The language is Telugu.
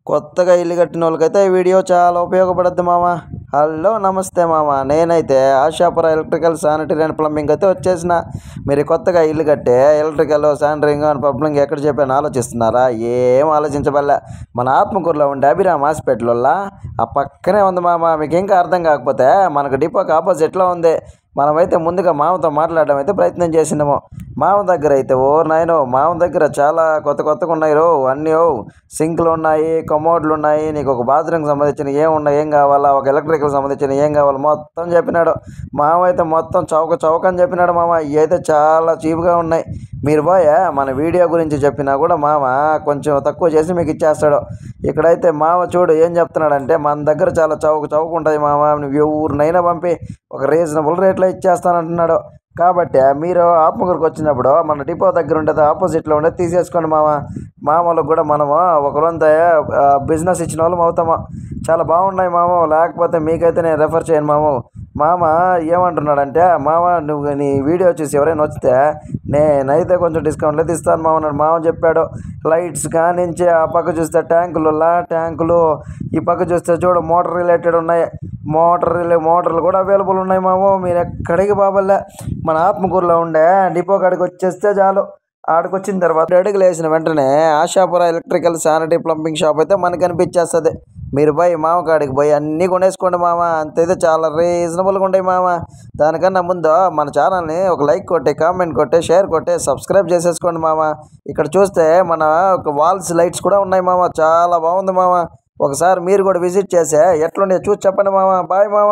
కొత్తగా ఇల్లు కట్టినోళ్ళకైతే ఈ వీడియో చాలా ఉపయోగపడుద్ది మామ. హలో నమస్తే మామ. నేనైతే Ashapura electrical sanitary and plumbing అయితే వచ్చేసిన. మీరు కొత్తగా ఇల్లు కట్టే ఎలక్ట్రికల్ శానిటరింగ్ అండ్ ప్లంబింగ్ ఎక్కడ చెప్పాను ఆలోచిస్తున్నారా? ఏం ఆలోచించబల్లే, మన ఆత్మకూరులో ఉండే అభిరామ్ హాస్పిటల్లో ఆ పక్కనే ఉంది మామ. మీకు ఇంకా అర్థం కాకపోతే మనకు డిపోకి ఆపోజిట్లో ఉంది. మనమైతే ముందుగా మామతో మాట్లాడడం అయితే ప్రయత్నం చేసినాము. మామ దగ్గర అయితే నాయనో, మామ దగ్గర చాలా కొత్తగా ఉన్నాయి అన్నీ సింక్లు ఉన్నాయి, కమోడ్లు ఉన్నాయి, నీకు ఒక బాత్రూమ్కి సంబంధించిన ఏం కావాలా, ఒక ఎలక్ట్రికల్ సంబంధించిన ఏం కావాలో మొత్తం చెప్పినాడు. మామ అయితే మొత్తం చౌక అని చెప్పినాడు మామ. ఇవి అయితే చాలా చీప్గా ఉన్నాయి. మీరు పోయే మన వీడియో గురించి చెప్పినా కూడా మామ కొంచెం తక్కువ చేసి మీకు ఇచ్చేస్తాడు. ఇక్కడైతే మామ చూడు ఏం చెప్తున్నాడంటే, మన దగ్గర చాలా చౌక ఉంటుంది మామ, నువ్వు ఎవరినైనా పంపి ఒక రీజనబుల్ రేట్లో ఇచ్చేస్తానంటున్నాడు. కాబట్టి మీరు ఆత్మకూరుకు వచ్చినప్పుడు మన డిపో దగ్గర ఉండేది ఆపోజిట్లో ఉండేది తీసేసుకోండి మామ. మామూలుగా కూడా మనము ఒకరంతా బిజినెస్ ఇచ్చిన వాళ్ళం అవుతాము. చాలా బాగున్నాయి మామ, లేకపోతే మీకైతే నేను రెఫర్ చేయను మామ. మామ ఏమంటున్నాడంటే, మామ నువ్వు నీ వీడియో చూసి ఎవరైనా వస్తే నేనైతే కొంచెం డిస్కౌంట్లో ఇస్తాను మామ అన్నాడు. మామ చెప్పాడు. లైట్స్ కానించి ఆ పక్క చూస్తే ట్యాంకులు, ఈ పక్క చూస్తే చూడు మోటార్ రిలేటెడ్ ఉన్నాయి. మోటార్లు కూడా అవైలబుల్ ఉన్నాయి మామ. మీరు ఎక్కడికి బాబల్లే, మన ఆత్మకూరులో ఉండే డిపో కాడికి వచ్చేస్తే చాలు. ఆడికి వచ్చిన తర్వాత అడుగులు వేసిన వెంటనే Ashapura electrical sanitary plumbing shop అయితే మనకు అనిపించేస్తుంది. మీరు పోయి మామ కాడికి పోయి అన్నీ కొనేసుకోండి మామ. అంతైతే చాలా రీజనబుల్గా ఉంటాయి మామ. దానికన్నా ముందు మన ఛానల్ని ఒక లైక్ కొట్టి, కామెంట్ కొట్టి, షేర్ కొట్టి, సబ్స్క్రైబ్ చేసేసుకోండి మామ. ఇక్కడ చూస్తే మన ఒక వాల్స్ లైట్స్ కూడా ఉన్నాయి మామ. చాలా బాగుంది మామ. ఒకసారి మీరు కూడా విజిట్ చేసే ఎట్లుండే చూసి చెప్పండి మామ. బాయ్ మామ.